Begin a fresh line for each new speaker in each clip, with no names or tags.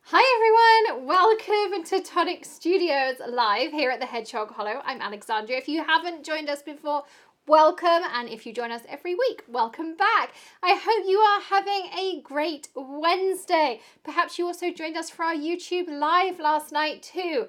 Hi everyone, welcome to Tonic Studios live here at the Hedgehog Hollow. I'm Alexandria. If you haven't joined us before, welcome, and if you join us every week, welcome back. I hope you are having a great Wednesday. Perhaps you also joined us for our YouTube live last night too.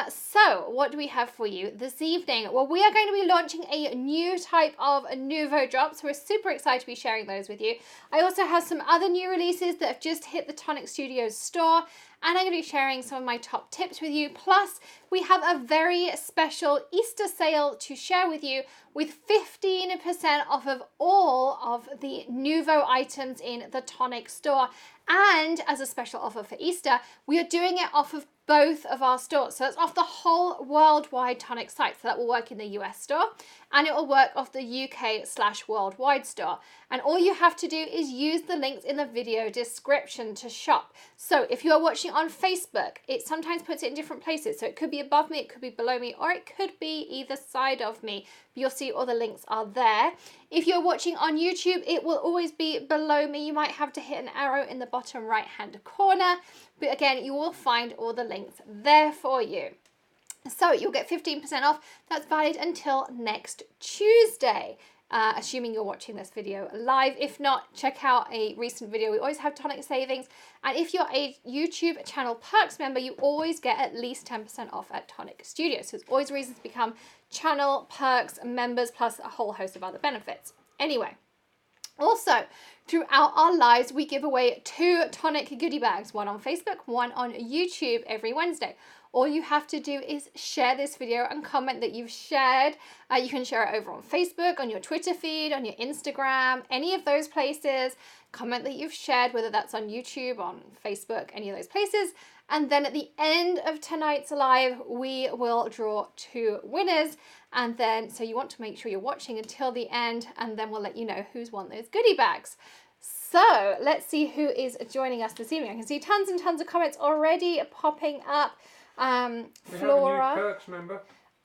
So what do we have for you this evening? Well, we are going to be launching a new type of Nuvo drops. We're super excited to be sharing those with you. I also have some other new releases that have just hit the Tonic Studios store, and I'm going to be sharing some of my top tips with you. Plus, we have a very special Easter sale to share with you with 15% off of all of the Nuvo items in the Tonic store. And as a special offer for Easter, we are doing it off of both of our stores. So it's off the whole worldwide Tonic site. So that will work in the US store and it will work off the UK/worldwide store. And all you have to do is use the links in the video description to shop. So if you are watching on Facebook, it sometimes puts it in different places. So it could be above me, it could be below me, or it could be either side of me. You'll see all the links are there. If you're watching on YouTube, it will always be below me. You might have to hit an arrow in the bottom right hand corner. But again, you will find all the links there for you. So you'll get 15% off. That's valid until next Tuesday, assuming you're watching this video live. If not, check out a recent video. We always have Tonic savings. And if you're a YouTube channel perks member, you always get at least 10% off at Tonic Studios. So it's always a reason to become channel perks members, plus a whole host of other benefits. Anyway. Also, throughout our lives, we give away 2 Tonic goodie bags, one on Facebook, one on YouTube every Wednesday. All you have to do is share this video and comment that you've shared. You can share it over on Facebook, on your Twitter feed, on your Instagram, any of those places. Comment that you've shared, whether that's on YouTube, on Facebook, any of those places. And then at the end of tonight's live, we will draw 2 winners. And then, so you want to make sure you're watching until the end, and then we'll let you know who's won those goodie bags. So let's see who is joining us this evening. I can see tons and tons of comments already popping up.
Flora. We have a new perks member.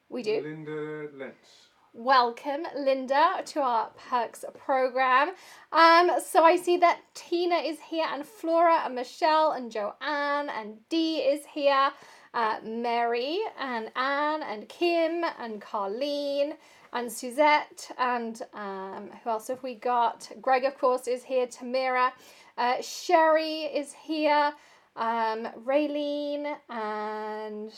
We do.
Linda Lentz.
Welcome, Linda, to our perks program. So I see that Tina is here, and Flora, and Michelle, and Joanne, and Dee is here. Mary, and Anne, and Kim, and Carlene, and Suzette, and who else have we got? Greg, of course, is here. Tamira, Sherry is here. Raylene, and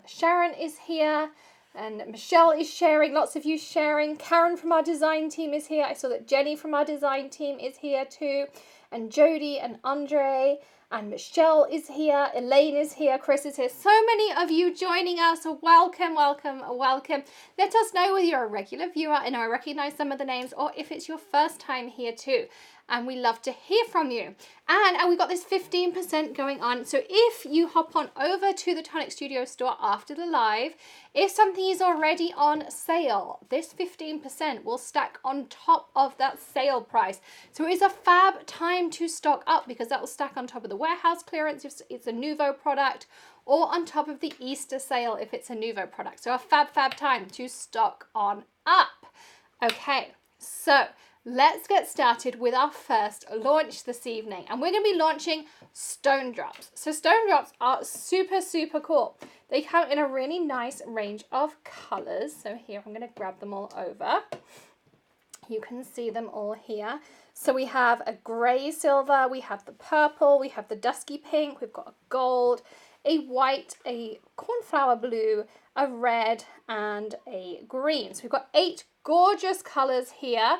Sharon is here. And Michelle is sharing, lots of you sharing. Karen from our design team is here. I saw that Jenny from our design team is here too. And Jody and Andre. And Michelle is here. Elaine is here. Chris is here. So many of you joining us. Welcome, welcome, welcome. Let us know whether you're a regular viewer and I recognize some of the names, or if it's your first time here too. And we love to hear from you. And we've got this 15% going on. So if you hop on over to the Tonic Studio store after the live, if something is already on sale, this 15% will stack on top of that sale price. So it is a fab time to stock up, because that will stack on top of the warehouse clearance if it's a Nuvo product, or on top of the Easter sale if it's a Nuvo product. So a fab time to stock on up. Okay, so let's get started with our first launch this evening. And we're going to be launching stone drops. So stone drops are super cool. They come in a really nice range of colors. So here, I'm going to grab them all over. You can see them all here. So we have a grey silver, we have the purple, we have the dusky pink, we've got a gold, a white, a cornflower blue, a red, and a green. So we've got 8 gorgeous colors here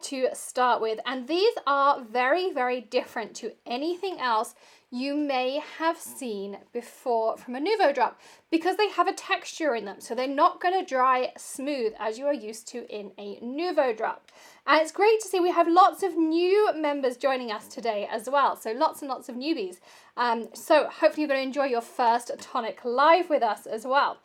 to start with, and these are very different to anything else you may have seen before from a Nuvo drop, because they have a texture in them, so they're not going to dry smooth as you are used to in a Nuvo drop. And it's great to see we have lots of new members joining us today as well, so lots and lots of newbies. So hopefully you're going to enjoy your first Tonic live with us as well.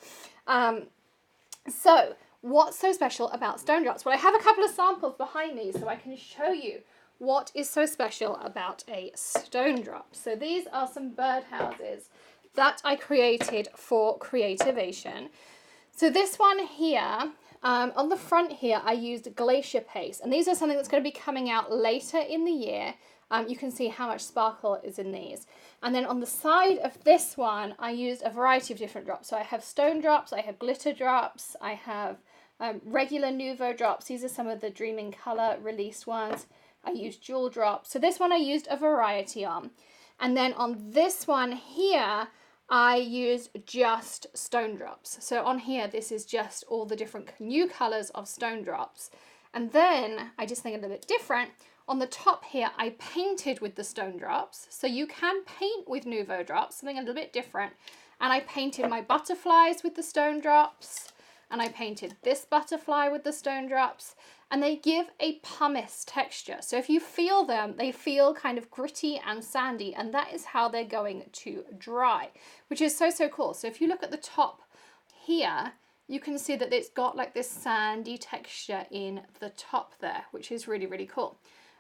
So what's so special about stone drops? Well, I have a couple of samples behind me so I can show you what is so special about a stone drop. So these are some birdhouses that I created for Creativation. So this one here On the front here, I used glacier paste, and these are something that's going to be coming out later in the year. You can see how much sparkle is in these. And then on the side of this one, I used a variety of different drops. So I have stone drops, I have glitter drops, I have regular Nuvo drops. These are some of the Dreaming Color released ones. I used jewel drops. So this one I used a variety on. And then on this one here, I used just stone drops. So on here, this is just all the different new colors of stone drops. And then I just think a little bit different. On the top here, I painted with the stone drops. So you can paint with Nuvo drops, something a little bit different. And I painted my butterflies with the stone drops. And I painted this butterfly with the stone drops. And they give a pumice texture. So if you feel them, they feel kind of gritty and sandy. And that is how they're going to dry, which is so, so cool. So if you look at the top here, you can see that it's got like this sandy texture in the top there, which is really, really cool.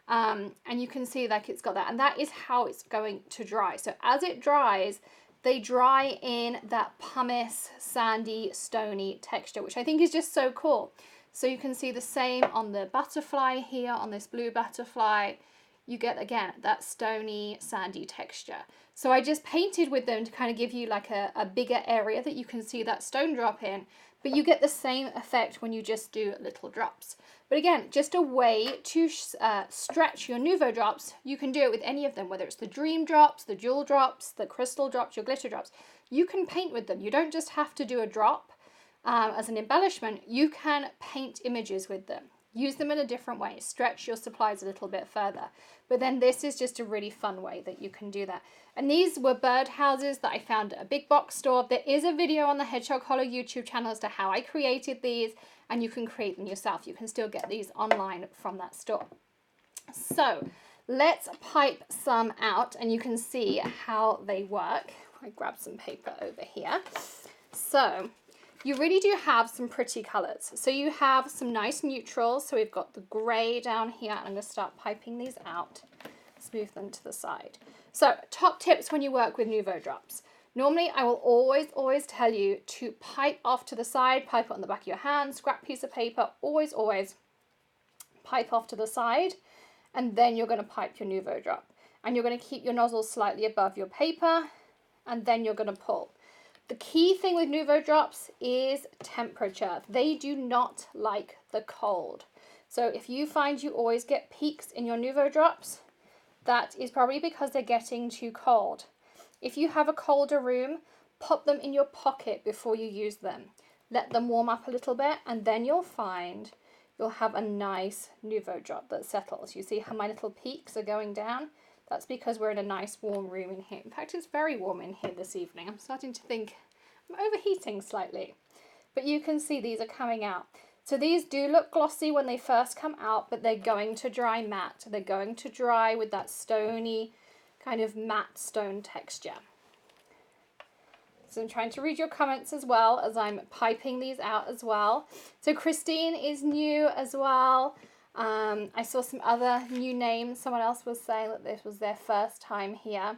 And you can see like it's got that, and that is how it's going to dry. So as it dries, they dry in that pumice, sandy, stony texture, which I think is just so cool. So you can see the same on the butterfly here, on this blue butterfly. You get, again, that stony, sandy texture. So I just painted with them to kind of give you like a bigger area that you can see that stone drop in, but you get the same effect when you just do little drops. But again, just a way to stretch your Nuvo drops. You can do it with any of them, whether it's the dream drops, the jewel drops, the crystal drops, your glitter drops. You can paint with them. You don't just have to do a drop as an embellishment. You can paint images with them. Use them in a different way. Stretch your supplies a little bit further. But then this is just a really fun way that you can do that. And these were bird houses that I found at a big box store. There is a video on the Hedgehog Hollow YouTube channel as to how I created these, and you can create them yourself. You can still get these online from that store. So let's pipe some out and you can see how they work. I grab some paper over here. So you really do have some pretty colors. So you have some nice neutrals. So we've got the gray down here. I'm going to start piping these out. Let's move them to the side. So top tips when you work with Nuvo drops. Normally I will always tell you to pipe off to the side, pipe it on the back of your hand, scrap piece of paper, always pipe off to the side, and then you're going to pipe your Nuvo drop. And you're going to keep your nozzle slightly above your paper, and then you're going to pull. The key thing with Nuvo drops is temperature. They do not like the cold. So if you find you always get peaks in your Nuvo drops, that is probably because they're getting too cold. If you have a colder room, pop them in your pocket before you use them. Let them warm up a little bit, and then you'll find you'll have a nice Nuvo drop that settles. You see how my little peaks are going down? That's because we're in a nice warm room in here. In fact, it's very warm in here this evening. I'm starting to think I'm overheating slightly. But you can see these are coming out. So these do look glossy when they first come out, but they're going to dry matte. They're going to dry with that stony kind of matte stone texture. So I'm trying to read your comments as well as I'm piping these out as well. So Christine is new as well. I saw some other new names. Someone else was saying that this was their first time here.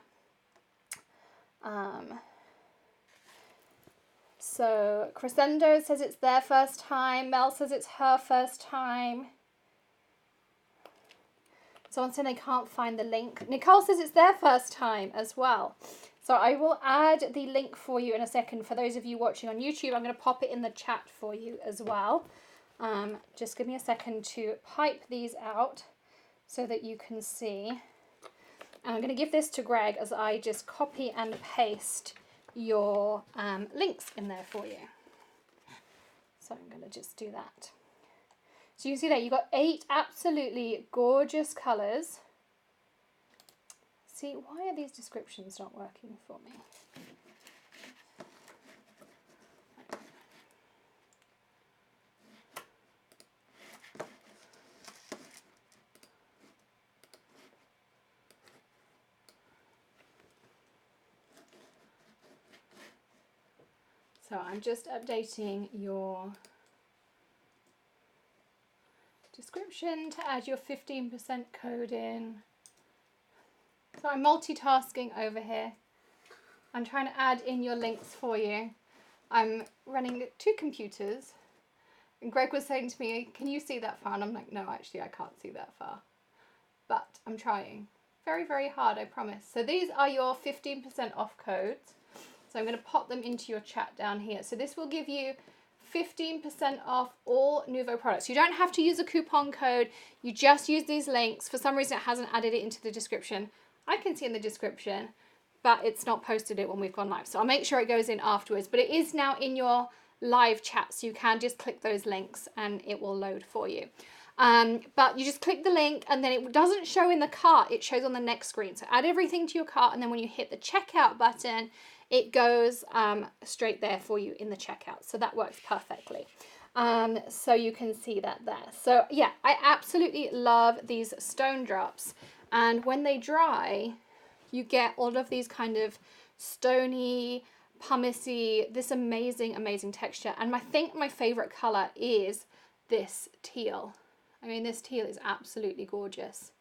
So Crescendo says it's their first time. Mel says it's her first time. Someone said they can't find the link. Nicole says it's their first time as well. So I will add the link for you in a second. For those of you watching on YouTube, I'm going to pop it in the chat for you as well. Just give me a second to pipe these out so that you can see. And I'm going to give this to Greg as I just copy and paste your links in there for you. So I'm going to just do that. So you can see there, you've got 8 absolutely gorgeous colours. See, why are these descriptions not working for me? So I'm just updating your description to add your 15% code in. So I'm multitasking over here. I'm trying to add in your links for you. I'm running 2 computers And Greg was saying to me, can you see that far? And I'm like, no, actually, I can't see that far. But I'm trying. Very, very hard, I promise. So these are your 15% off codes. So I'm going to pop them into your chat down here. So this will give you 15% off all Nuvo products. You don't have to use a coupon code. You just use these links. For some reason, it hasn't added it into the description. I can see in the description, but it's not posted it when we've gone live. So I'll make sure it goes in afterwards. But it is now in your live chat, so you can just click those links and it will load for you. But you just click the link and then it doesn't show in the cart, it shows on the next screen. So add everything to your cart, and then when you hit the checkout button, it goes straight there for you in the checkout. So that works perfectly. So you can see that there. So yeah, I absolutely love these stone drops. And when they dry, you get all of these kind of stony, pumicey, this amazing, amazing texture. And I think my favorite color is this teal. I mean, this teal is absolutely gorgeous.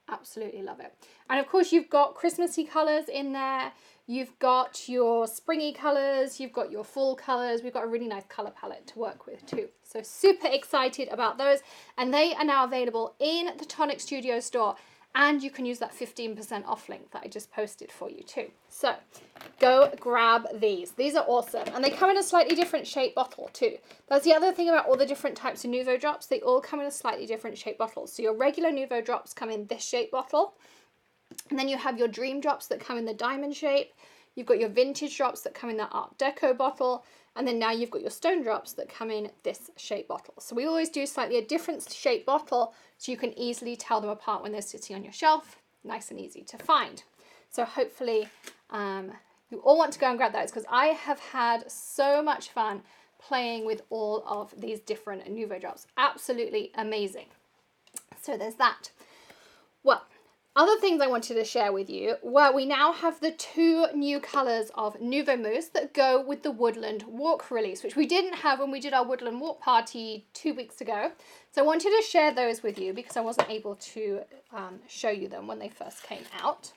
Absolutely love it. And of course, you've got Christmassy colors in there. You've got your springy colors. You've got your fall colors. We've got a really nice color palette to work with too. So super excited about those. And they are now available in the Tonic Studio store. And you can use that 15% off link that I just posted for you too. So go grab these. These are awesome. And they come in a slightly different shape bottle too. That's the other thing about all the different types of Nuvo drops. They all come in a slightly different shape bottle. So your regular Nuvo drops come in this shape bottle. And then you have your dream drops that come in the diamond shape. You've got your vintage drops that come in that Art Deco bottle. And then now you've got your stone drops that come in this shape bottle. So we always do slightly a different shape bottle so you can easily tell them apart when they're sitting on your shelf. Nice and easy to find. So hopefully you all want to go and grab those, because I have had so much fun playing with all of these different Nuvo drops. Absolutely amazing. So there's that. Well, other things I wanted to share with you were we now have the 2 new colours of Nuvo mousse that go with the Woodland walk release, which we didn't have when we did our Woodland walk party 2 weeks ago. So I wanted to share those with you because I wasn't able to show you them when they first came out.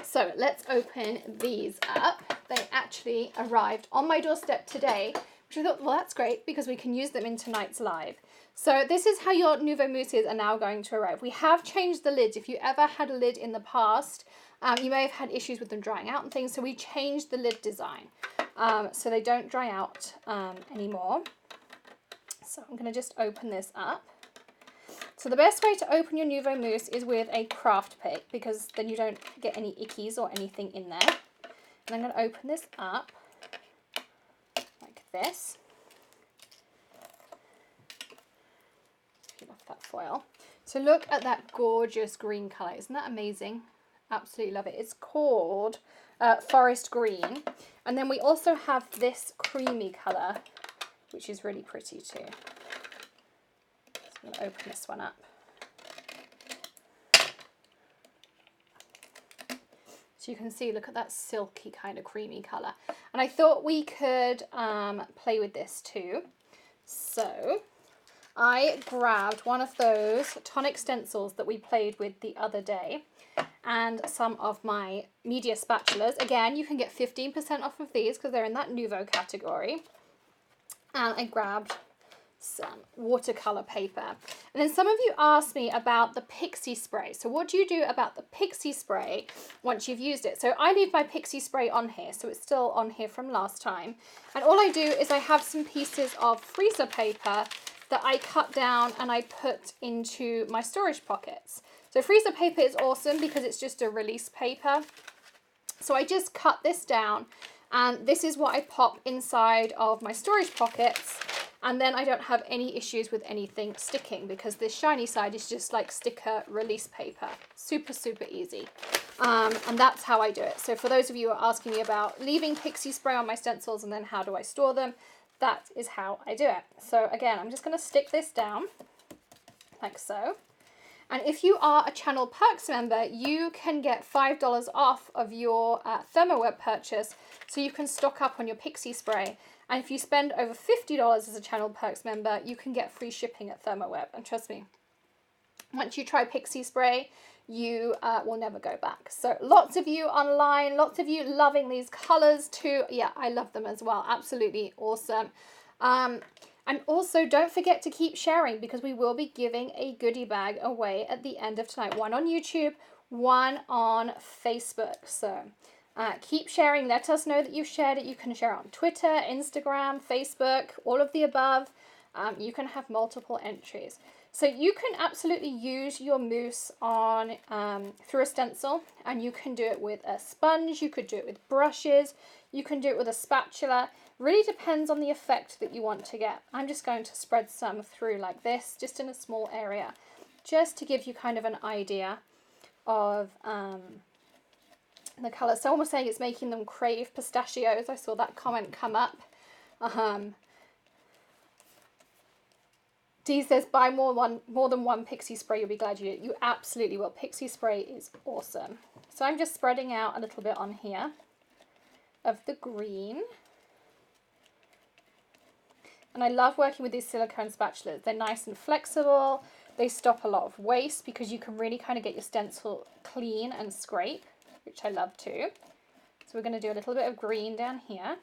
So let's open these up. They actually arrived on my doorstep today, which I thought, well, that's great because we can use them in tonight's live. So this is how your Nuvo mousses are now going to arrive. We have changed the lids. If you ever had a lid in the past, you may have had issues with them drying out and things. So we changed the lid design so they don't dry out anymore. So I'm going to just open this up. So the best way to open your Nuvo mousse is with a craft pick, because then you don't get any ickies or anything in there. And I'm going to open this up like this. Peel off that foil. So look at that gorgeous green colour. Isn't that amazing? Absolutely love it. It's called Forest Green. And then we also have this creamy colour, which is really pretty too. I'm going to open this one up. So you can see, look at that silky kind of creamy colour. And I thought we could play with this too. So I grabbed one of those Tonic stencils that we played with the other day and some of my media spatulas. Again, you can get 15% off of these because they're in that Nuvo category. And I grabbed some watercolor paper. And then some of you asked me about the pixie spray. So what do you do about the pixie spray once you've used it? So I leave my pixie spray on here, so it's still on here from last time. And all I do is I have some pieces of freezer paper that I cut down and I put into my storage pockets. So freezer paper is awesome because it's just a release paper. So I just cut this down, and this is what I pop inside of my storage pockets. And then I don't have any issues with anything sticking because this shiny side is just like sticker release paper. Super, super easy. And that's how I do it. So for those of you who are asking me about leaving pixie spray on my stencils and then how do I store them, that is how I do it. So again, I'm just going to stick this down like so. And if you are a Channel Perks member, you can get $5 off of your ThermoWeb purchase, so you can stock up on your pixie spray. And if you spend over $50 as a Channel Perks member, you can get free shipping at ThermoWeb. And trust me, once you try pixie spray, you will never go back. So lots of you online, lots of you loving these colors too. Yeah, I love them as well. Absolutely awesome. And also don't forget to keep sharing because we will be giving a goodie bag away at the end of tonight. One on YouTube, one on Facebook. So keep sharing. Let us know that you've shared it. You can share on Twitter, Instagram, Facebook, all of the above. You can have multiple entries. So you can absolutely use your mousse on through a stencil, and you can do it with a sponge, you could do it with brushes, you can do it with a spatula. Really depends on the effect that you want to get. I'm just going to spread some through like this, just in a small area, just to give you kind of an idea of the colour. Someone was saying it's making them crave pistachios. I saw that comment come up. Dee says, buy more than one pixie spray, you'll be glad you did. You absolutely will. Pixie spray is awesome. So I'm just spreading out a little bit on here of the green. And I love working with these silicone spatulas. They're nice and flexible. They stop a lot of waste because you can really kind of get your stencil clean and scrape, which I love too. So we're going to do a little bit of green down here.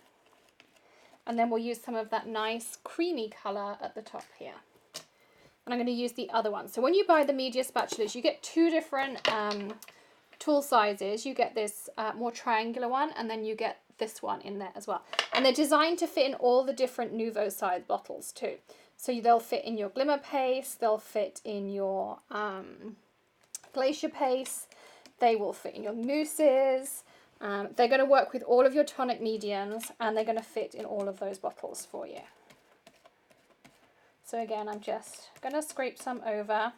And then we'll use some of that nice creamy colour at the top here. And I'm going to use the other one. So when you buy the media spatulas, you get two different tool sizes. You get this more triangular one, and then you get this one in there as well. And they're designed to fit in all the different Nuvo size bottles too. So they'll fit in your glimmer paste, they'll fit in your glacier paste, they will fit in your mousses. They're going to work with all of your tonic mediums, and they're going to fit in all of those bottles for you. So again, I'm just going to scrape some over,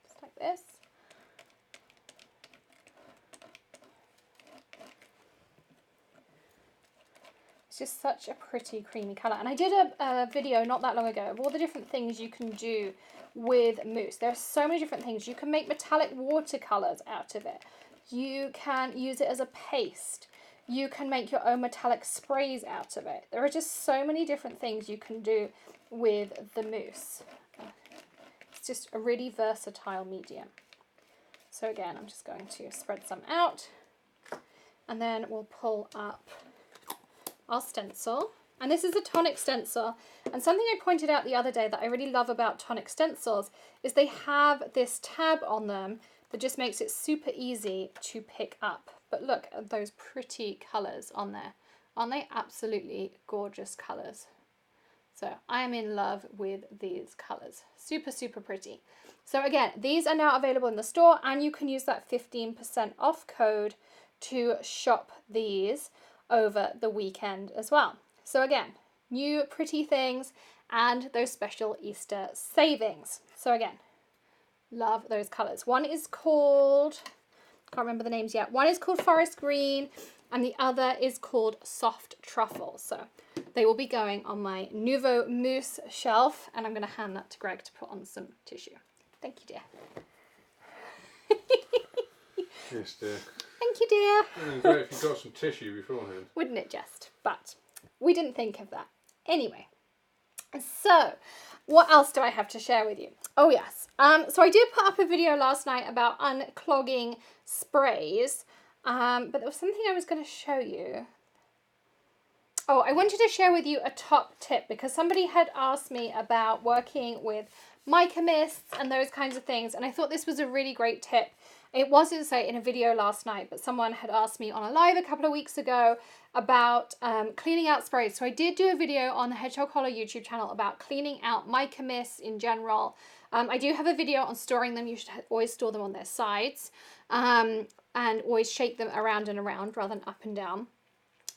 just like this. It's just such a pretty creamy colour. And I did a video not that long ago of all the different things you can do with mousse. There are so many different things. You can make metallic watercolours out of it. You can use it as a paste. You can make your own metallic sprays out of it. There are just so many different things you can do with the mousse. It's just a really versatile medium. So again, I'm just going to spread some out, and then we'll pull up our stencil. And this is a Tonic stencil. And something I pointed out the other day that I really love about Tonic stencils is they have this tab on them that just makes it super easy to pick up. But look at those pretty colours on there. Aren't they absolutely gorgeous colours? So I am in love with these colours. Super, super pretty. So again, these are now available in the store, and you can use that 15% off code to shop these over the weekend as well. So again, new pretty things and those special Easter savings. So again, love those colours. One is called, can't remember the names yet. One is called Forest Green and the other is called Soft Truffle. So they will be going on my Nuvo mousse shelf, and I'm going to hand that to Greg to put on some tissue. Thank you, dear.
Yes, dear.
Thank you, dear.
It would be great if you got some tissue beforehand.
Wouldn't it just? But we didn't think of that. Anyway, so what else do I have to share with you? Oh yes, so I did put up a video last night about unclogging sprays, but there was something I was going to show you. Oh, I wanted to share with you a top tip because somebody had asked me about working with mica mists and those kinds of things, and I thought this was a really great tip. It wasn't say in a video last night, but someone had asked me on a live a couple of weeks ago about cleaning out sprays. So I did do a video on the Hedgehog Hollow YouTube channel about cleaning out mica mists in general. I do have a video on storing them. You should always store them on their sides and always shake them around and around rather than up and down.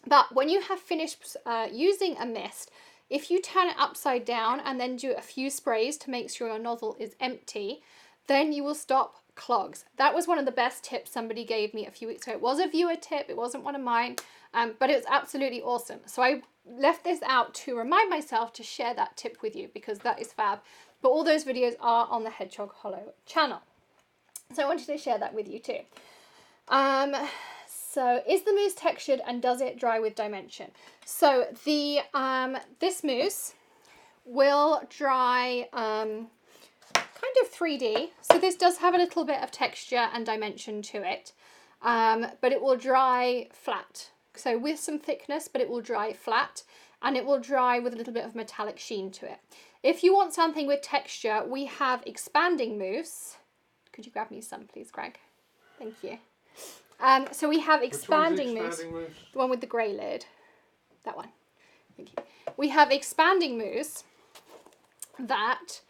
But when you have finished using a mist, if you turn it upside down and then do a few sprays to make sure your nozzle is empty, then you will stop clogs. That was one of the best tips somebody gave me a few weeks ago. It was a viewer tip, it wasn't one of mine, but it was absolutely awesome. So I left this out to remind myself to share that tip with you because that is fab. But all those videos are on the Hedgehog Hollow channel. So I wanted to share that with you too. So is the mousse textured and does it dry with dimension? So the this mousse will dry kind of 3D. So this does have a little bit of texture and dimension to it, but it will dry flat, so with some thickness, but it will dry flat, and it will dry with a little bit of metallic sheen to it. If you want something with texture, we have expanding mousse. Could you grab me some, please, Greg? Thank you. So we have expanding mousse. The one with the grey lid. That one. Thank you. We have expanding mousse that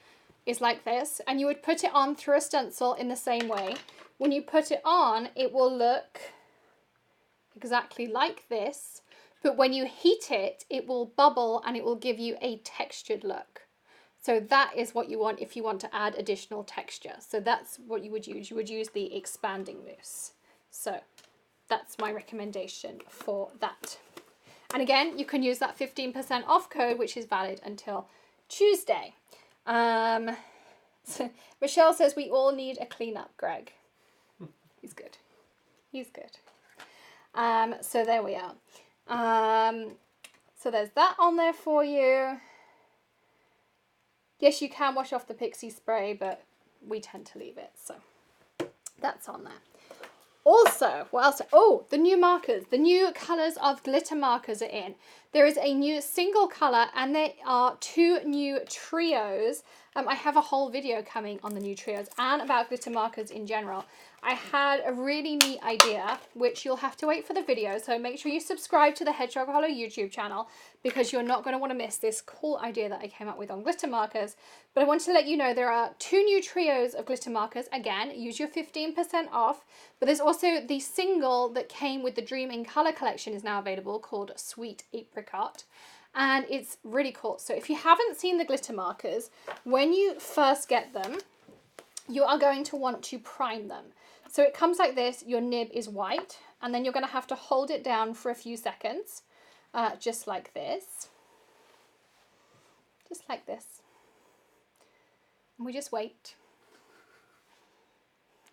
is like this, and you would put it on through a stencil in the same way. When you put it on, it will look exactly like this, but when you heat it, it will bubble and it will give you a textured look. So that is what you want if you want to add additional texture. So that's what you would use. You would use the expanding mousse. So that's my recommendation for that. And again, you can use that 15% off code, which is valid until Tuesday. So Michelle says we all need a cleanup, Greg. He's good. He's good. So there we are. So there's that on there for you. Yes, you can wash off the pixie spray, but we tend to leave it. So that's on there. Also, what else? Oh, the new markers. The new colours of glitter markers are in. There is a new single colour and there are 2 new trios. I have a whole video coming on the new trios and about glitter markers in general. I had a really neat idea, which you'll have to wait for the video. So make sure you subscribe to the Hedgehog Hollow YouTube channel because you're not going to want to miss this cool idea that I came up with on glitter markers. But I want to let you know there are 2 new trios of glitter markers. Again, use your 15% off. But there's also the single that came with the Dream in Colour collection is now available called Sweet Apricot. And it's really cool. So if you haven't seen the glitter markers, when you first get them, you are going to want to prime them. So it comes like this, your nib is white, and then you're going to have to hold it down for a few seconds, just like this. Just like this. And we just wait.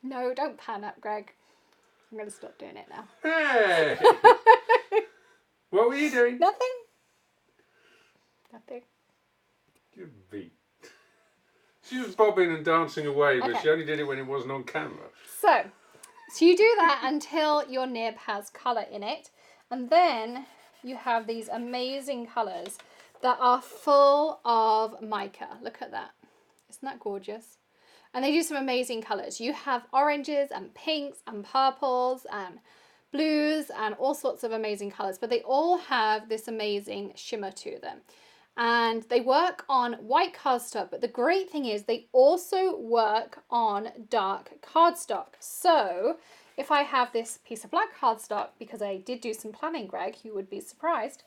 No, don't pan up, Greg. I'm going to stop doing it now.
Hey! What were you doing?
Nothing. Nothing.
You beat. She was bobbing and dancing away, but
Okay.
she only did it when it wasn't on camera.
So you do that until your nib has colour in it. And then you have these amazing colours that are full of mica. Look at that. Isn't that gorgeous? And they do some amazing colours. You have oranges and pinks and purples and blues and all sorts of amazing colours. But they all have this amazing shimmer to them. And they work on white cardstock, but the great thing is they also work on dark cardstock. So if I have this piece of black cardstock, because I did do some planning, Greg, you would be surprised.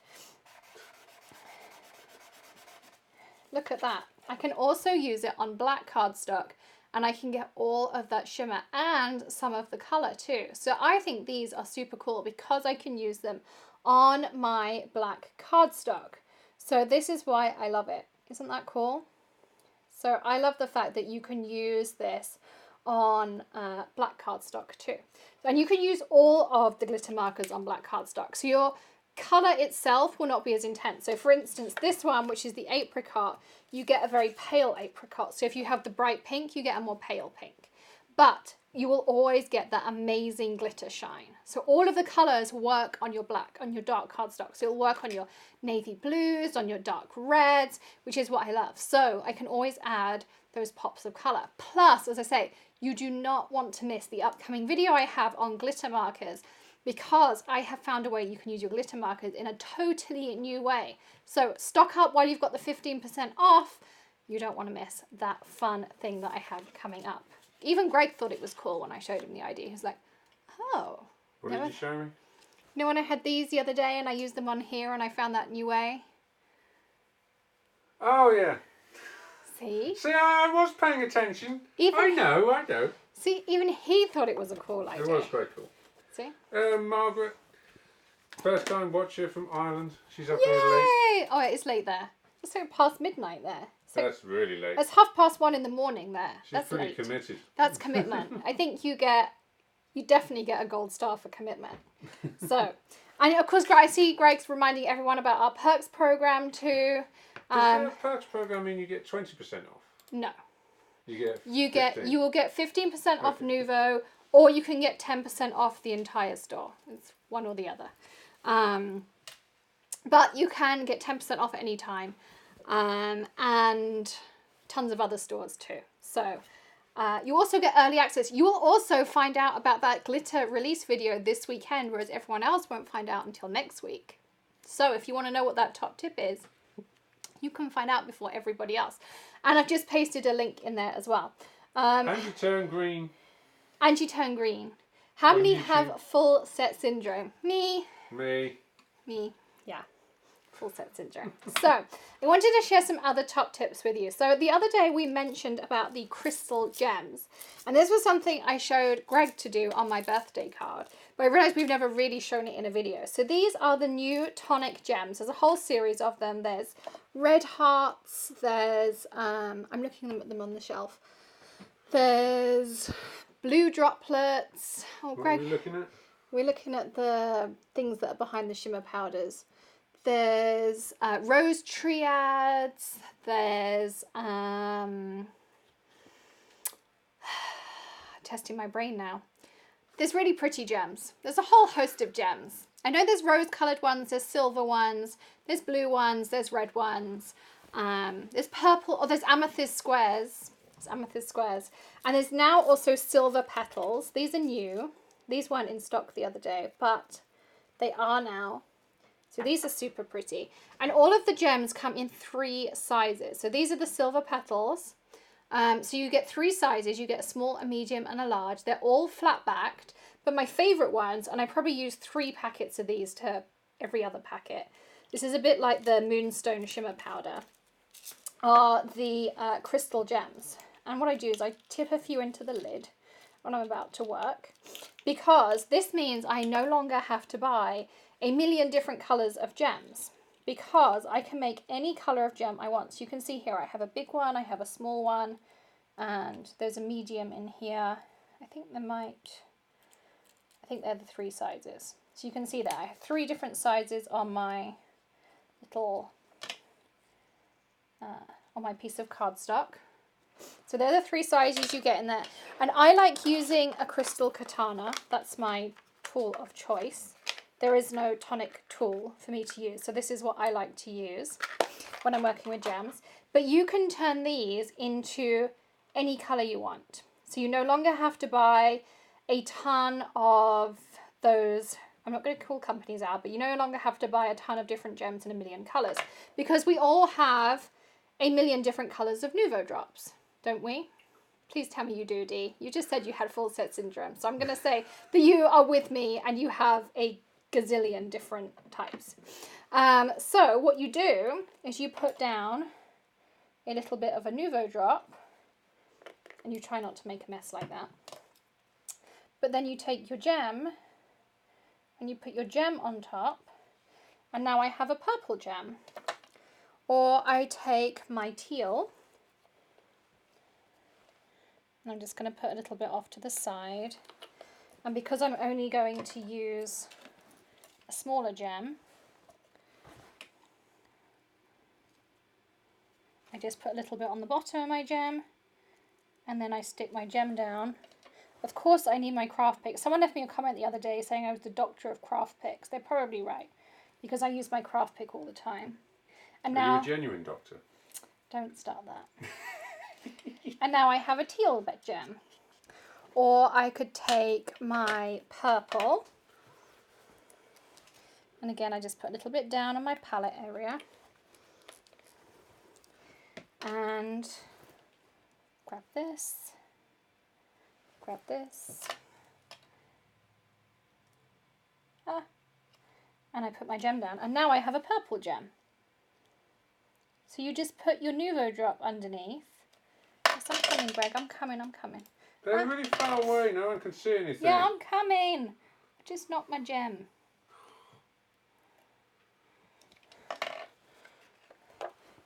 Look at that. I can also use it on black cardstock and I can get all of that shimmer and some of the color too. So I think these are super cool because I can use them on my black cardstock. So this is why I love it. Isn't that cool? So I love the fact that you can use this on black cardstock too. And you can use all of the glitter markers on black cardstock. So your color itself will not be as intense. So for instance, this one, which is the apricot, you get a very pale apricot. So if you have the bright pink, you get a more pale pink. But you will always get that amazing glitter shine. So all of the colors work on your black, on your dark cardstock. So it'll work on your navy blues, on your dark reds, which is what I love. So I can always add those pops of color. Plus, as I say, you do not want to miss the upcoming video I have on glitter markers because I have found a way you can use your glitter markers in a totally new way. So stock up while you've got the 15% off. You don't want to miss that fun thing that I have coming up. Even Greg thought it was cool when I showed him the idea. He was like, oh.
What did you show me?
You know when I had these the other day and I used them on here and I found that new way?
Oh, yeah.
See?
See, I was paying attention. I know.
See, even he thought it was a cool idea.
It was quite cool.
See?
Margaret, first time watcher from Ireland. She's up
Yay!
really late.
Oh, it's late there. It's like past midnight there.
That's really late.
It's 1:30 in the morning there.
She's
That's
pretty
late.
committed.
That's commitment. I think you definitely get a gold star for commitment. So, and of course, I see Greg's reminding everyone about our perks program too.
Does the perks program mean you get 20% off?
No.
You
will get 15% off Nuvo, or you can get 10% off the entire store. It's one or the other. But you can get 10% off at any time, and tons of other stores too. So you also get early access. You will also find out about that glitter release video this weekend, whereas everyone else won't find out until next week. So if you want to know what that top tip is, you can find out before everybody else. And I've just pasted a link in there as well.
And you turn green.
And you turn green. How
On
many
YouTube.
have full set syndrome? Me.
Me.
Yeah. Full set syndrome. So I wanted to share some other top tips with you. So the other day we mentioned about the crystal gems, and this was something I showed Greg to do on my birthday card, but I realized we've never really shown it in a video. So these are the new Tonic gems. There's a whole series of them. There's red hearts, there's I'm looking at them on the shelf, there's blue droplets. Oh, Greg,
What are we looking at?
we're looking at the things that are behind the shimmer powders. There's rose triads, there's testing my brain now. There's really pretty gems. There's a whole host of gems. I know there's rose colored ones, there's silver ones, there's blue ones, there's red ones, there's purple, or there's amethyst squares. There's amethyst squares. And there's now also silver petals. These are new. These weren't in stock the other day, but they are now. So these are super pretty. And all of the gems come in 3 sizes. So these are the silver petals. So you get 3 sizes. You get a small, a medium, and a large. They're all flat backed. But my favorite ones, and I probably use 3 packets of these to every other packet. This is a bit like the Moonstone Shimmer Powder, are the crystal gems. And what I do is I tip a few into the lid when I'm about to work, because this means I no longer have to buy a million different colors of gems, because I can make any color of gem I want. So you can see here I have a big one, I have a small one, and there's a medium in here. I think they're the 3 sizes. So you can see that I have 3 different sizes on my little on my piece of cardstock. So they're the 3 sizes you get in there. And I like using a crystal katana. That's my tool of choice. There is no Tonic tool for me to use. So this is what I like to use when I'm working with gems. But you can turn these into any color you want. So you no longer have to buy a ton of those, I'm not going to call companies out, but you no longer have to buy a ton of different gems in a million colors, because we all have a million different colors of Nuvo drops, don't we? Please tell me you do, Dee. You just said you had full set syndrome. So I'm going to say that you are with me and you have a gazillion different types. So what you do is you put down a little bit of a Nuvo drop, and you try not to make a mess like that. But then you take your gem and you put your gem on top, and now I have a purple gem. Or I take my teal, and I'm just going to put a little bit off to the side. And because I'm only going to use a smaller gem, I just put a little bit on the bottom of my gem, and then I stick my gem down. Of course I need my craft pick. Someone left me a comment the other day saying I was the doctor of craft picks. They're probably right, because I use my craft pick all the time. And now,
Are you a genuine doctor?
Don't start that. And now I have a teal gem. Or I could take my purple, and again I just put a little bit down on my palette area, and grab this, and I put my gem down, and now I have a purple gem. So you just put your Nuvo drop underneath. Yes, I'm coming, Greg, I'm coming.
They're really far away, no one can see anything.
Yeah, I'm coming. I just knocked my gem.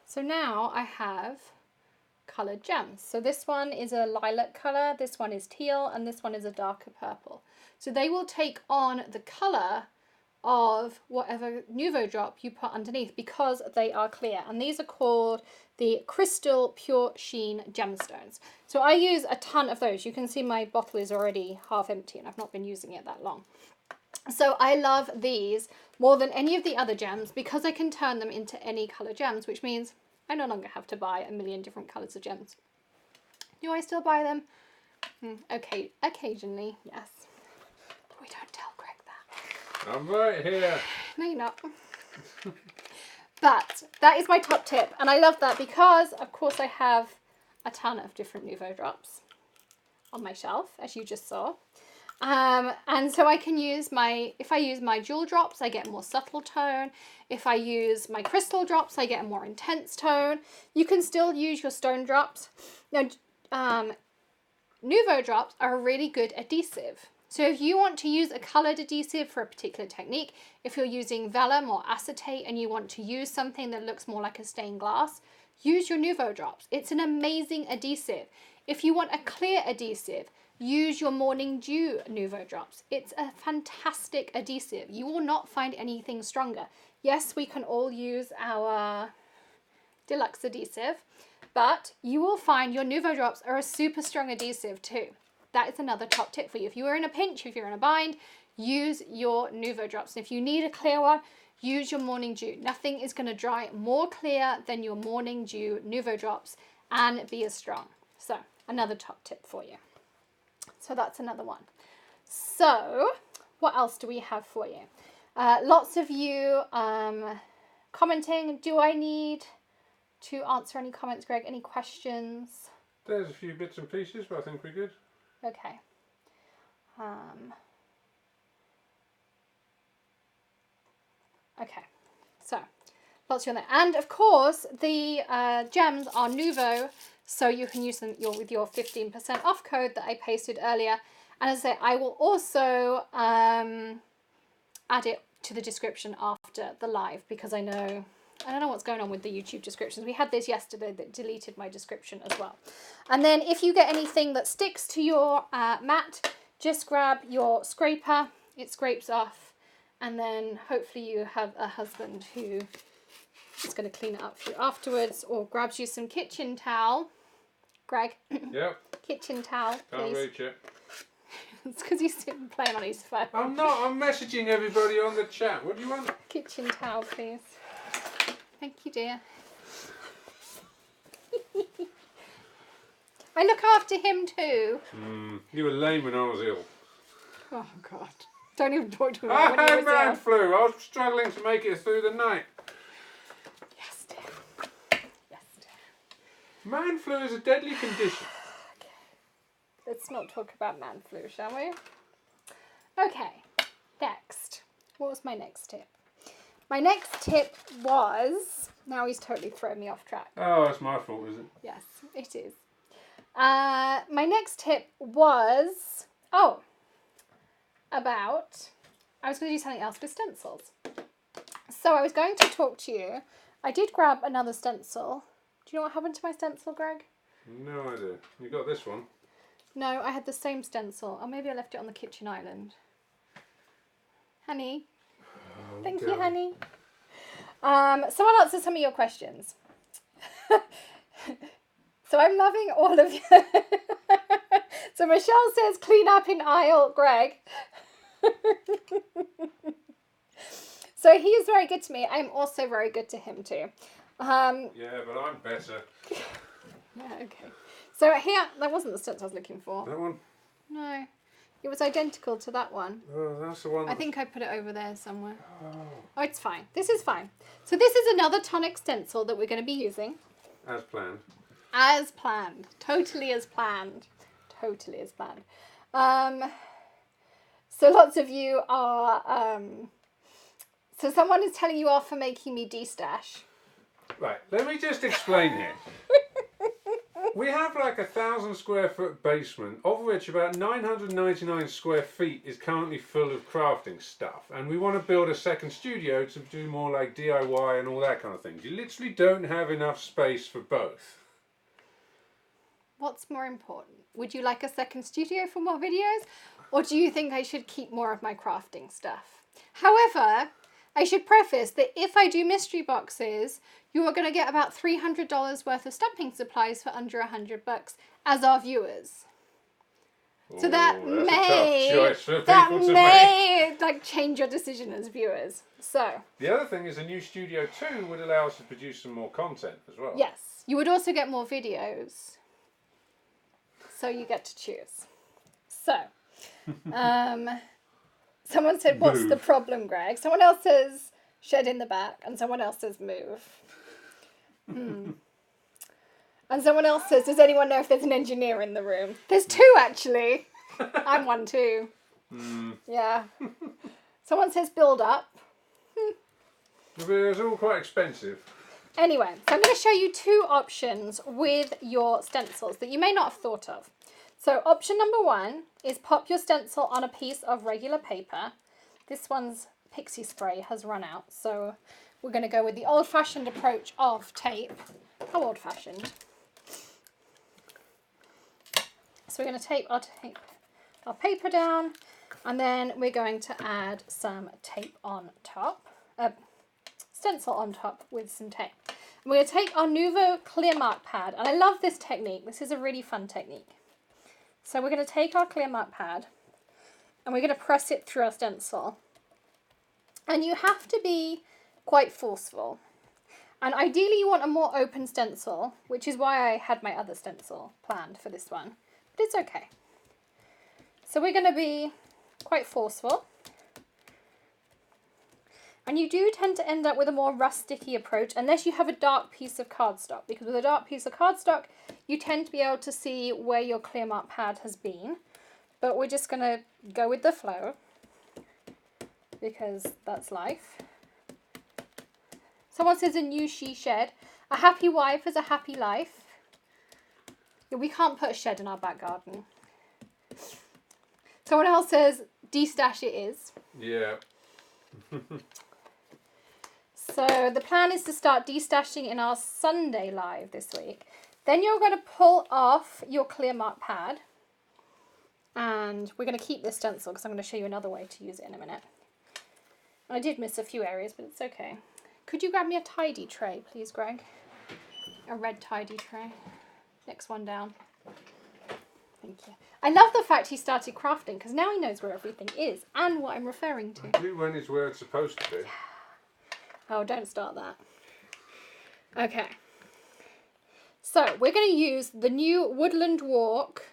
So now I have coloured gems. So this one is a lilac colour, this one is teal, and this one is a darker purple. So they will take on the colour of whatever Nuvo drop you put underneath, because they are clear. And these are called the Crystal Pure Sheen Gemstones. So I use a ton of those. You can see my bottle is already half empty and I've not been using it that long. So I love these more than any of the other gems because I can turn them into any colour gems, which means I no longer have to buy a million different colours of gems. Do I still buy them? Okay, occasionally, yes. But we don't tell Greg that.
I'm right here.
No, you're not. But that is my top tip. And I love that because, of course, I have a ton of different Nuvo drops on my shelf, as you just saw. And so I can use if I use my jewel drops, I get a more subtle tone. If I use my crystal drops, I get a more intense tone. You can still use your stone drops. Now, Nuvo drops are a really good adhesive. So if you want to use a coloured adhesive for a particular technique, if you're using vellum or acetate and you want to use something that looks more like a stained glass, use your Nuvo drops. It's an amazing adhesive. If you want a clear adhesive, use your Morning Dew Nuvo drops. It's a fantastic adhesive. You will not find anything stronger. Yes, we can all use our deluxe adhesive, but you will find your Nuvo drops are a super strong adhesive too. That is another top tip for you. If you are in a pinch, if you're in a bind, use your Nuvo drops. And if you need a clear one, use your Morning Dew. Nothing is going to dry more clear than your Morning Dew Nuvo drops and be as strong. So another top tip for you. So that's another one. So what else do we have for you? Lots of you commenting. Do I need to answer any comments, Greg? Any questions?
There's a few bits and pieces, but I think we're good.
Okay. Okay. So lots on there. And of course, the gems are Nuvo, so you can use them with your 15% off code that I pasted earlier. And as I say, I will also add it to the description after the live because I don't know what's going on with the YouTube descriptions. We had this yesterday that deleted my description as well. And then if you get anything that sticks to your mat, just grab your scraper. It scrapes off. And then hopefully you have a husband who is going to clean it up for you afterwards, or grabs you some kitchen towel. Greg?
Yep.
Kitchen towel, please.
Can't reach it.
It's because he's sitting playing on his phone.
I'm not. I'm messaging everybody on the chat. What do you want?
Kitchen towel, please. Thank you, dear. I look after him too.
You were lame when I was ill.
Oh, God. Don't even talk to me
I
about when
had
you
man
was ill.
flu. I was struggling to make it through the night.
Yes, dear. Yes, dear.
Man flu is a deadly condition.
Okay. Let's not talk about man flu, shall we? Okay. Next. What was my next tip? My next tip was... Now he's totally thrown me off track.
Oh, that's my fault, is it?
Yes, it is. My next tip was... Oh. About... I was going to do something else with stencils. So I was going to talk to you. I did grab another stencil. Do you know what happened to my stencil, Greg?
No idea. You got this one?
No, I had the same stencil. Or maybe I left it on the kitchen island. Honey.
Oh,
Thank
damn.
you, honey. So I'll answer some of your questions. So I'm loving all of you. So Michelle says, clean up in aisle, Greg. So he is very good to me. I'm also very good to him too.
Yeah, but I'm better.
Yeah, okay. So here, that wasn't the stencil I was looking for.
That one?
No. It was identical to that one.
Oh, that's the one.
I think I put it over there somewhere. Oh, it's fine. This is fine. So this is another Tonic stencil that we're going to be using.
As planned.
As planned. Totally as planned. Totally as planned. So lots of you are... So someone is telling you off for making me de-stash.
Right, let me just explain here. We have like 1,000 square foot basement, of which about 999 square feet is currently full of crafting stuff. And we want to build a second studio to do more like DIY and all that kind of things. You literally don't have enough space for both.
What's more important? Would you like a second studio for more videos? Or do you think I should keep more of my crafting stuff? However, I should preface that if I do mystery boxes, you are going to get about $300 worth of stamping supplies for under $100 as our viewers. So that
Ooh, that's a
may,
tough choice for people to make.
like change your decision as viewers. So
The other thing is the new Studio 2 would allow us to produce some more content as well.
yes, you would also get more videos. So you get to choose. So, someone said, "What's the
Move.
problem, Greg?" Someone else says, "Shed in the back," and someone else says, "Move." And someone else says, "Does anyone know if there's an engineer in the room?" There's two actually. I'm one too. Yeah. Someone says, "Build up."
It's all quite expensive.
Anyway, so I'm going to show you two options with your stencils that you may not have thought of. So option number one is pop your stencil on a piece of regular paper. This one's pixie spray has run out, so we're going to go with the old-fashioned approach of tape. How old-fashioned? So we're going to tape our paper down, and then we're going to add some tape on top. Stencil on top with some tape. We're going to take our Nuvo clear mark pad, and I love this technique. This is a really fun technique. So we're going to take our clear mark pad and we're going to press it through our stencil. And you have to be quite forceful. And ideally you want a more open stencil, which is why I had my other stencil planned for this one. But it's okay. So we're going to be quite forceful. And you do tend to end up with a more rusticy approach unless you have a dark piece of cardstock, because with a dark piece of cardstock you tend to be able to see where your clear mark pad has been. But we're just going to go with the flow because that's life. Someone says a new she shed. A happy wife is a happy life. Yeah, we can't put a shed in our back garden. Someone else says de-stash it is.
Yeah.
So the plan is to start de-stashing in our Sunday live this week. Then you're going to pull off your clear mark pad. And we're going to keep this stencil because I'm going to show you another way to use it in a minute. I did miss a few areas, but it's okay. Could you grab me a tidy tray, please, Greg? A red tidy tray. Next one down. Thank you. I love the fact he started crafting because now he knows where everything is and what I'm referring to.
Do when it's where it's supposed to be.
Oh, don't start that. Okay. So we're going to use the new Woodland Walk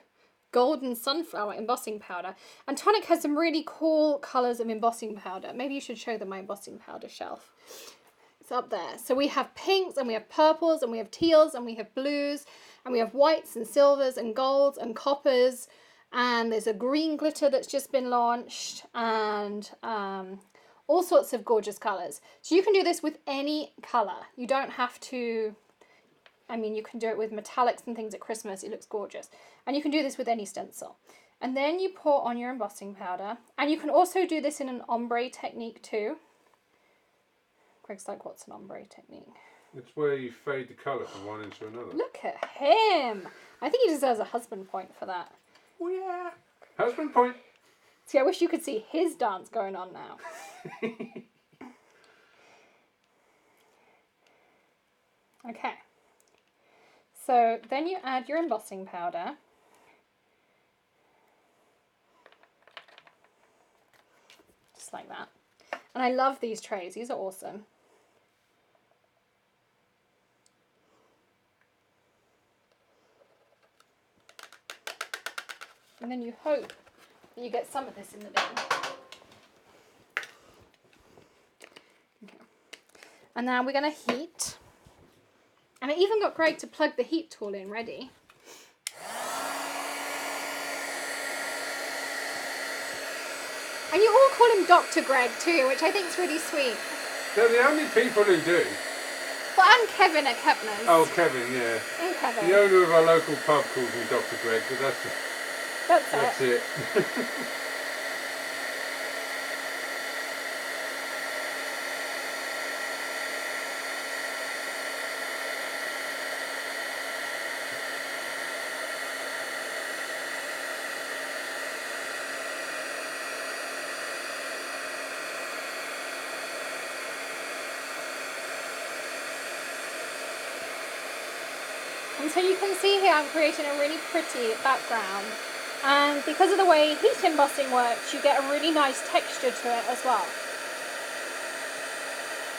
Golden Sunflower embossing powder. And Tonic has some really cool colours of embossing powder. Maybe you should show them my embossing powder shelf. It's up there. So we have pinks and we have purples and we have teals and we have blues and we have whites and silvers and golds and coppers. And there's a green glitter that's just been launched and all sorts of gorgeous colours. So you can do this with any colour. You don't have to, I mean, you can do it with metallics and things at Christmas. It looks gorgeous. And you can do this with any stencil. And then you pour on your embossing powder. And you can also do this in an ombre technique too. Greg's like, what's an ombre technique?
It's where you fade the colour from one into another.
Look at him. I think he deserves a husband point for that.
Oh yeah. Husband point.
See, I wish you could see his dance going on now. Okay. So then you add your embossing powder. Just like that. And I love these trays. These are awesome. And then you hope that you get some of this in the bin. Okay. And now we're going to heat. And I even got Greg to plug the heat tool in ready. And you all call him Dr. Greg too, which I think is really sweet.
They're the only people who do.
Well, and Kevin at Kepner's.
Oh, Kevin, yeah.
And Kevin.
The owner of our local pub calls me Dr. Greg, but that's it.
And so you can see here I'm creating a really pretty background And because of the way heat embossing works, you get a really nice texture to it as well.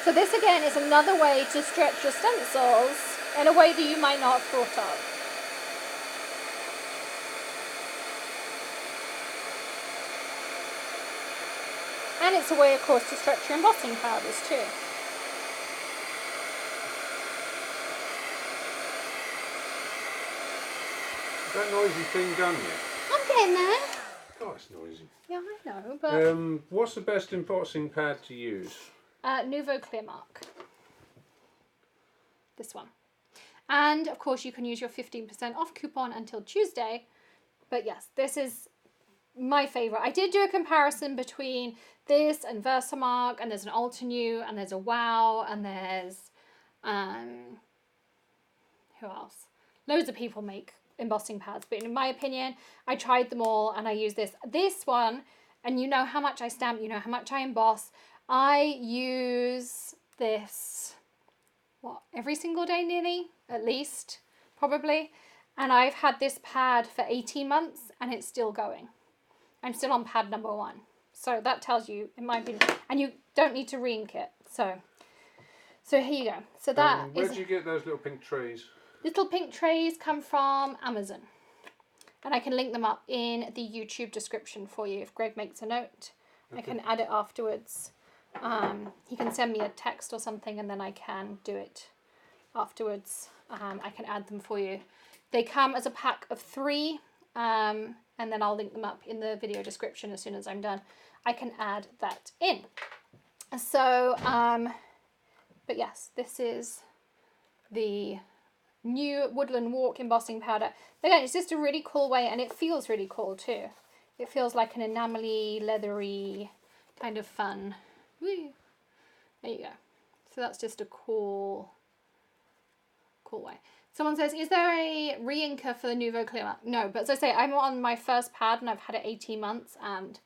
So this again is another way to stretch your stencils in a way that you might not have thought of. And it's a way, of course, to stretch your embossing powders too.
Is that noisy thing done yet?
I'm getting there.
God, it's noisy.
Yeah, I know, but...
What's the best embossing pad to use?
Nuvo Clear Mark. This one. And, of course, you can use your 15% off coupon until Tuesday. But yes, this is my favourite. I did do a comparison between this and Versamark, and there's an Altenew, and there's a Wow, and there's... who else? Loads of people make embossing pads, but in my opinion, I tried them all and I use this. This one, and you know how much I stamp, you know how much I emboss. I use this, what, every single day nearly, at least, probably. And I've had this pad for 18 months and it's still going. I'm still on pad number 1. So that tells you, in my opinion, and you don't need to re-ink it. So here you go. So that
where do you get those little pink trays?
Little pink trays come from Amazon. And I can link them up in the YouTube description for you. If Greg makes a note, okay. I can add it afterwards. He can send me a text or something and then I can do it afterwards. I can add them for you. They come as a pack of 3 and then I'll link them up in the video description as soon as I'm done. I can add that in. So, but yes, this is the new Woodland Walk embossing powder. Again, it's just a really cool way and it feels really cool too. It feels like an enamely, leathery, kind of fun. Woo. There you go. So that's just a cool way. Someone says, is there a re-inker for the Nuvo Clear Mark? No, but as I say, I'm on my first pad and I've had it 18 months and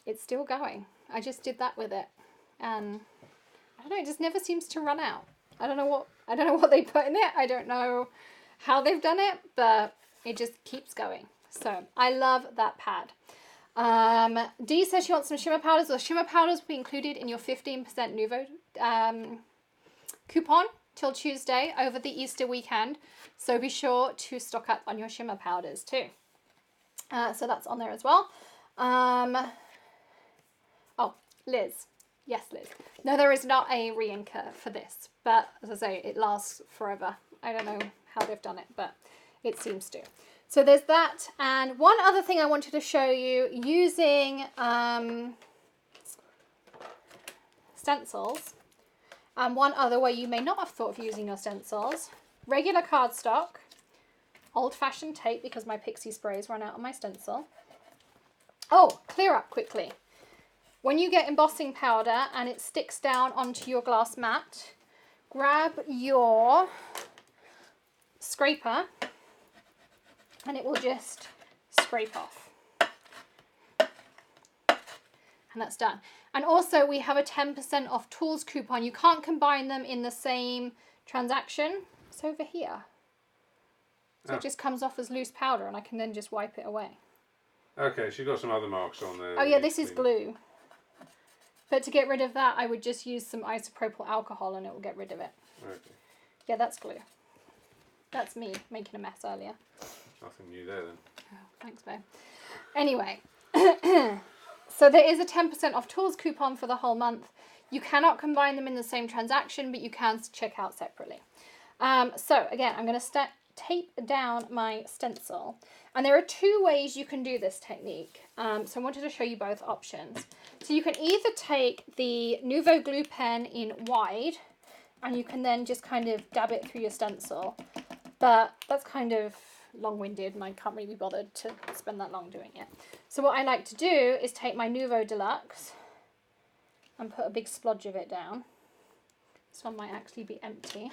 it's still going. I just did that with it. And I don't know, it just never seems to run out. I don't know what they put in it. I don't know how they've done it, but it just keeps going. So I love that pad. Dee says she wants some shimmer powders. Well, shimmer powders will be included in your 15% Nuvo coupon till Tuesday over the Easter weekend. So be sure to stock up on your shimmer powders too. So that's on there as well. Oh, Liz. Yes, Liz. No, there is not a re-inker for this, but as I say, it lasts forever. I don't know how they've done it, but it seems to. So there's that, and one other thing I wanted to show you using stencils, and one other way you may not have thought of using your stencils, regular cardstock, old-fashioned tape because my pixie sprays run out on my stencil. Oh, clear up quickly. When you get embossing powder and it sticks down onto your glass mat, grab your scraper and it will just scrape off. And that's done. And also we have a 10% off tools coupon. You can't combine them in the same transaction. It's over here. So it just comes off as loose powder and I can then just wipe it away.
Okay, so you've got some other marks on there.
Oh yeah, this is glue. But to get rid of that, I would just use some isopropyl alcohol and it will get rid of it.
Okay.
Yeah, that's glue. That's me making a mess earlier.
Nothing new there then.
Oh, thanks, babe. Anyway, so there is a 10% off tools coupon for the whole month. You cannot combine them in the same transaction, but you can check out separately. So again, I'm going to tape down my stencil. And there are 2 ways you can do this technique. So I wanted to show you both options. So you can either take the Nuvo glue pen in wide and you can then just kind of dab it through your stencil. But that's kind of long-winded and I can't really be bothered to spend that long doing it. So what I like to do is take my Nuvo Deluxe and put a big splodge of it down. This one might actually be empty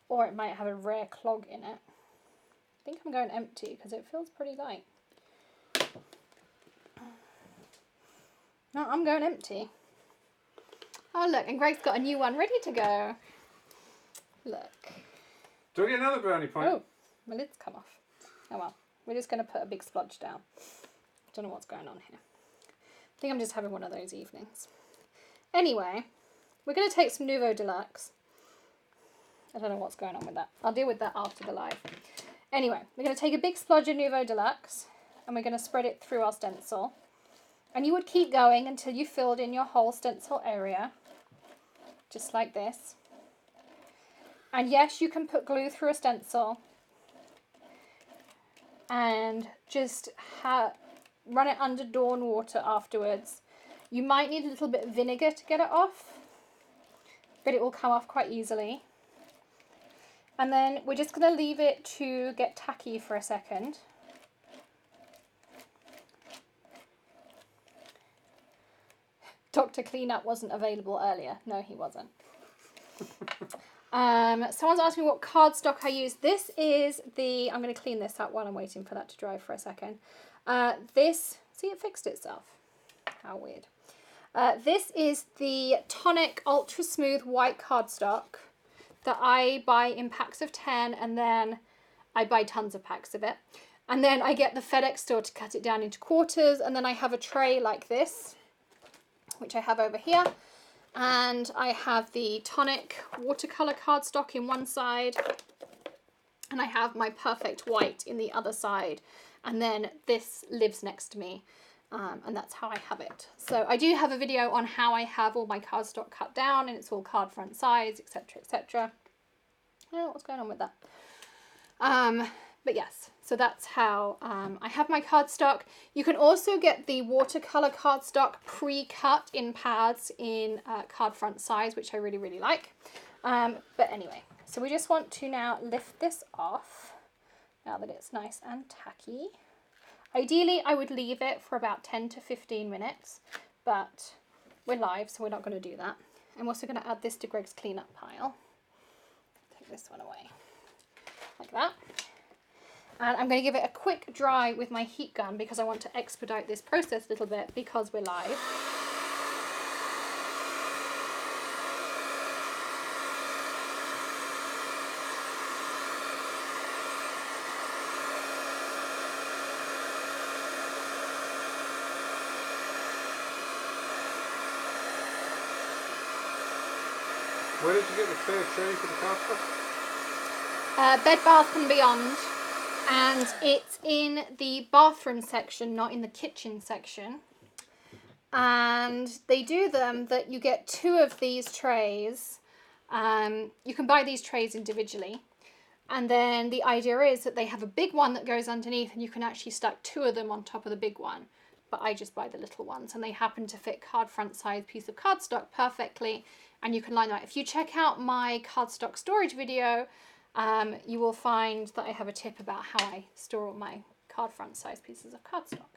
or it might have a rare clog in it. I think I'm going empty because it feels pretty light. No, I'm going empty. Oh look, and Greg's got a new one ready to go. Look.
Do I get another brownie point?
Oh, my lid's come off. Oh well. We're just going to put a big splodge down. Don't know what's going on here. I think I'm just having one of those evenings. Anyway, we're going to take some Nuvo Deluxe. I don't know what's going on with that. I'll deal with that after the live. Anyway, we're going to take a big splodge of Nuvo Deluxe and we're going to spread it through our stencil. And you would keep going until you filled in your whole stencil area, just like this. And yes, you can put glue through a stencil and just run it under Dawn water afterwards. You might need a little bit of vinegar to get it off, but it will come off quite easily. And then we're just going to leave it to get tacky for a second. Dr. Cleanup wasn't available earlier. No, he wasn't. Someone's asked me what cardstock I use. This is the, I'm going to clean this up while I'm waiting for that to dry for a second. See, it fixed itself. How weird. This is the Tonic Ultra Smooth White cardstock that I buy in packs of 10, and then I buy tons of packs of it. And then I get the FedEx store to cut it down into quarters, and then I have a tray like this, which I have over here. And I have the Tonic watercolor cardstock in one side, and I have my perfect white in the other side. And then this lives next to me, and that's how I have it. So I do have a video on how I have all my cardstock cut down, and it's all card front size, etc, etc. I don't know what's going on with that. But yes, so that's how I have my cardstock. You can also get the watercolor cardstock pre-cut in pads in card front size, which I really, really like. But anyway, so we just want to now lift this off now that it's nice and tacky. Ideally, I would leave it for about 10 to 15 minutes, but we're live, so we're not going to do that. I'm also going to add this to Greg's cleanup pile. Take this one away, like that. And I'm going to give it a quick dry with my heat gun because I want to expedite this process a little bit because we're live.
Where did you get the fair tray for the cardstock?
Bed Bath and Beyond. And it's in the bathroom section, not in the kitchen section. And they do them that you get 2 of these trays. You can buy these trays individually. And then the idea is that they have a big one that goes underneath, and you can actually stack 2 of them on top of the big one. But I just buy the little ones, and they happen to fit card front size piece of cardstock perfectly. And you can line them up. If you check out my cardstock storage video, you will find that I have a tip about how I store all my card front size pieces of cardstock.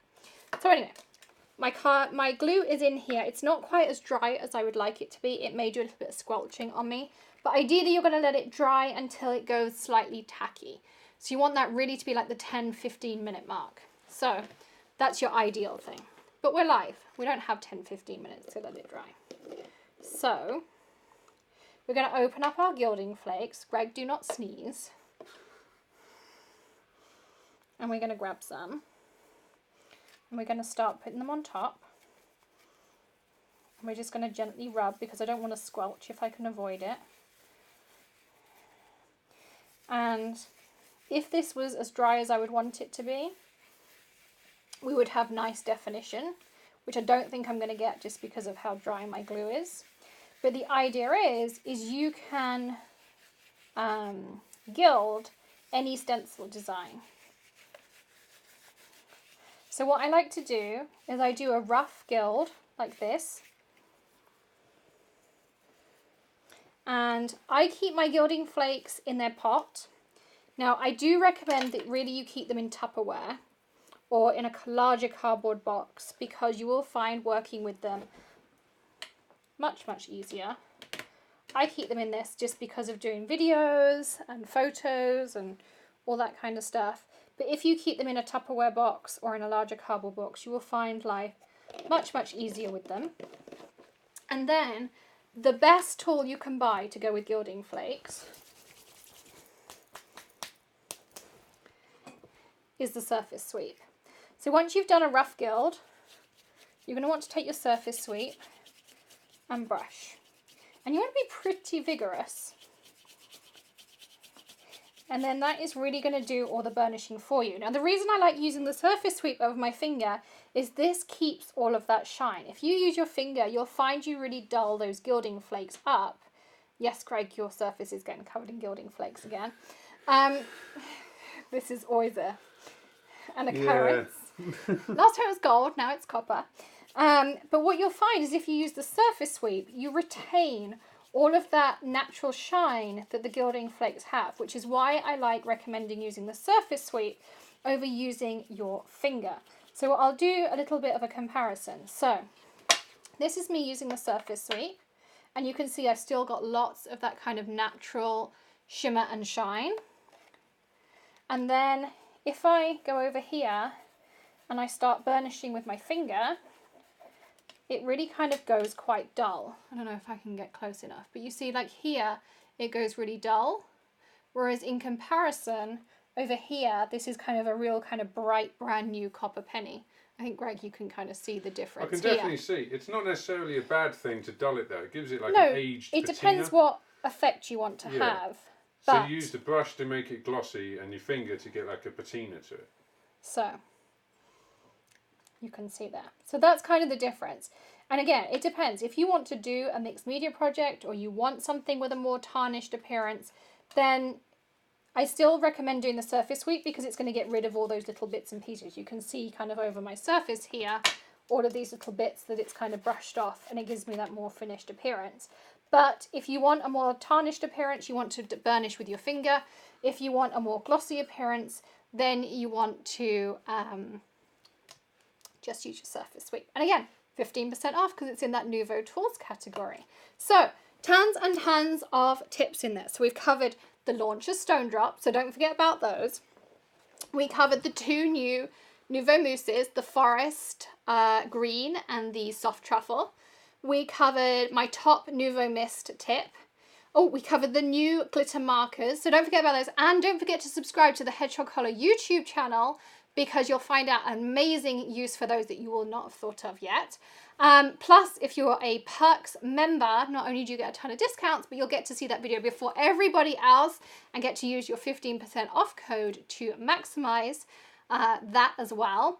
So anyway, my glue is in here. It's not quite as dry as I would like it to be. It may do a little bit of squelching on me, but ideally you're going to let it dry until it goes slightly tacky. So you want that really to be like the 10-15 minute mark. So that's your ideal thing. But we're live. We don't have 10-15 minutes to let it dry. So we're going to open up our gilding flakes. Greg, do not sneeze. And we're going to grab some. And we're going to start putting them on top. And we're just going to gently rub because I don't want to squelch if I can avoid it. And if this was as dry as I would want it to be, we would have nice definition, which I don't think I'm going to get just because of how dry my glue is. But the idea is you can gild any stencil design. So what I like to do is I do a rough gild like this. And I keep my gilding flakes in their pot. Now I do recommend that really you keep them in Tupperware or in a larger cardboard box because you will find working with them much easier. I keep them in this just because of doing videos and photos and all that kind of stuff. But if you keep them in a Tupperware box or in a larger cardboard box, you will find life much easier with them. And then the best tool you can buy to go with gilding flakes is the surface sweep. So once you've done a rough gild, you're going to want to take your surface sweep and brush. And you want to be pretty vigorous. And then that is really going to do all the burnishing for you. Now the reason I like using the surface sweep over my finger is this keeps all of that shine. If you use your finger, you'll find you really dull those gilding flakes up. Yes, Craig, your surface is getting covered in gilding flakes again. This is always an occurrence. Yeah. Last time it was gold, now it's copper. But what you'll find is if you use the surface sweep, you retain all of that natural shine that the gilding flakes have, which is why I like recommending using the surface sweep over using your finger. So I'll do a little bit of a comparison. So this is me using the surface sweep, and you can see I've still got lots of that kind of natural shimmer and shine. And then if I go over here and I start burnishing with my finger, it really kind of goes quite dull. I don't know if I can get close enough, but you see like here, it goes really dull. Whereas in comparison, over here, this is kind of a real kind of bright, brand new copper penny. I think, Greg, you can kind of see the difference. I can
definitely see. It's not necessarily a bad thing to dull it though. It gives it like
an
aged patina.
It depends what effect you want to have.
So you use the brush to make it glossy and your finger to get like a patina to it.
So you can see that. So that's kind of the difference. And again, it depends. If you want to do a mixed media project or you want something with a more tarnished appearance, then I still recommend doing the surface sweep because it's going to get rid of all those little bits and pieces. You can see kind of over my surface here, all of these little bits that it's kind of brushed off, and it gives me that more finished appearance. But if you want a more tarnished appearance, you want to burnish with your finger. If you want a more glossy appearance, then you want to just use your surface sweep. And again, 15% off because it's in that Nuvo Tools category. So tons and tons of tips in there. So we've covered the Launcher Stone Drop, so don't forget about those. We covered the two new Nuvo mousses, the Forest Green and the Soft Truffle. We covered my top Nuvo Mist tip. Oh, we covered the new glitter markers, so don't forget about those. And don't forget to subscribe to the Hedgehog Hollow YouTube channel because you'll find out amazing use for those that you will not have thought of yet. Plus, if you're a Perks member, not only do you get a ton of discounts, but you'll get to see that video before everybody else and get to use your 15% off code to maximize that as well.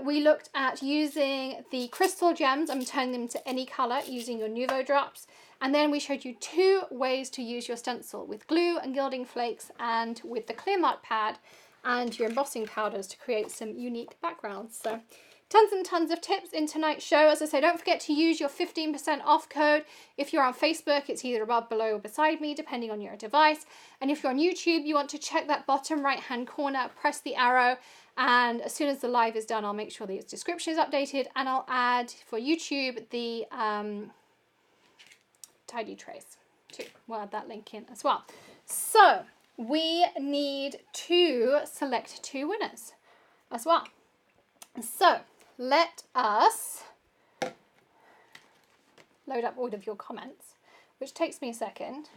We looked at using the crystal gems and turning them to any color using your Nuvo drops. And then we showed you 2 ways to use your stencil with glue and gilding flakes and with the clear mark pad and your embossing powders to create some unique backgrounds. So tons and tons of tips in tonight's show. As I say, don't forget to use your 15% off code. If you're on Facebook, it's either above, below, or beside me, depending on your device. And if you're on YouTube, you want to check that bottom right-hand corner, press the arrow, and as soon as the live is done, I'll make sure the description is updated, and I'll add for YouTube the tidy trace too. We'll add that link in as well. So we need to select 2 winners as well. So let us load up all of your comments, which takes me a second.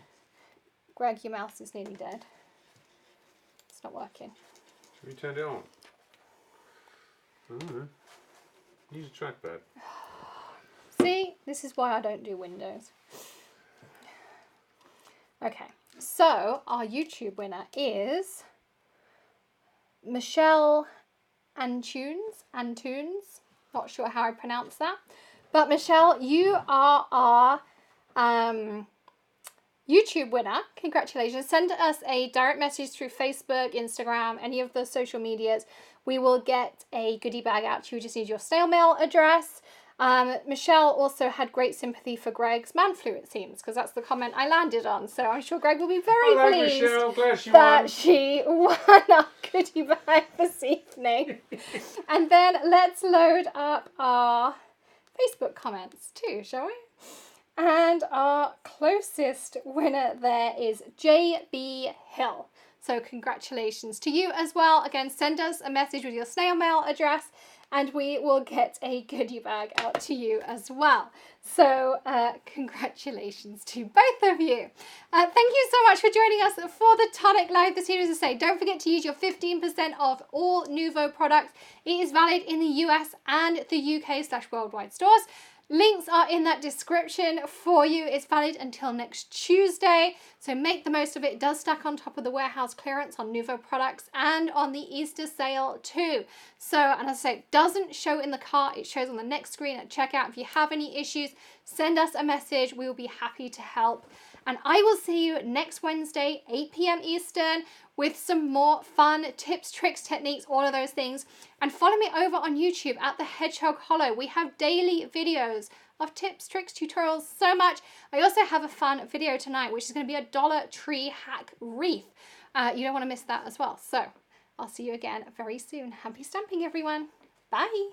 Greg, your mouse is nearly dead. It's not working.
Have you turned it on? Oh, use a trackpad.
See, this is why I don't do Windows. Okay, so our YouTube winner is Michelle Antunes. Not sure how I pronounce that. But Michelle, you are our YouTube winner. Congratulations. Send us a direct message through Facebook, Instagram, any of the social medias. We will get a goodie bag out to you. Just need your snail mail address. Michelle also had great sympathy for Greg's man flu, it seems, because that's the comment I landed on. So I'm sure Greg will be very pleased
Michelle. Glad
she won our goodie bag this evening. And then let's load up our Facebook comments too, shall we? And our closest winner there is JB Hill. So congratulations to you as well. Again, send us a message with your snail mail address and we will get a goodie bag out to you as well. So congratulations to both of you. Thank you so much for joining us for the Tonic Live this series. As I say, don't forget to use your 15% off all Nuvo products. It is valid in the US and the UK/worldwide stores. Links are in that description for you. It's valid until next Tuesday, so make the most of it. It does stack on top of the warehouse clearance on Nuvo products and on the Easter sale too. So, and as I say, it doesn't show in the cart, it shows on the next screen at checkout. If you have any issues, send us a message. We will be happy to help. And I will see you next Wednesday, 8 p.m. Eastern, with some more fun tips, tricks, techniques, all of those things. And follow me over on YouTube at the Hedgehog Hollow. We have daily videos of tips, tricks, tutorials, so much. I also have a fun video tonight, which is going to be a Dollar Tree hack wreath. You don't want to miss that as well. So I'll see you again very soon. Happy stamping, everyone. Bye.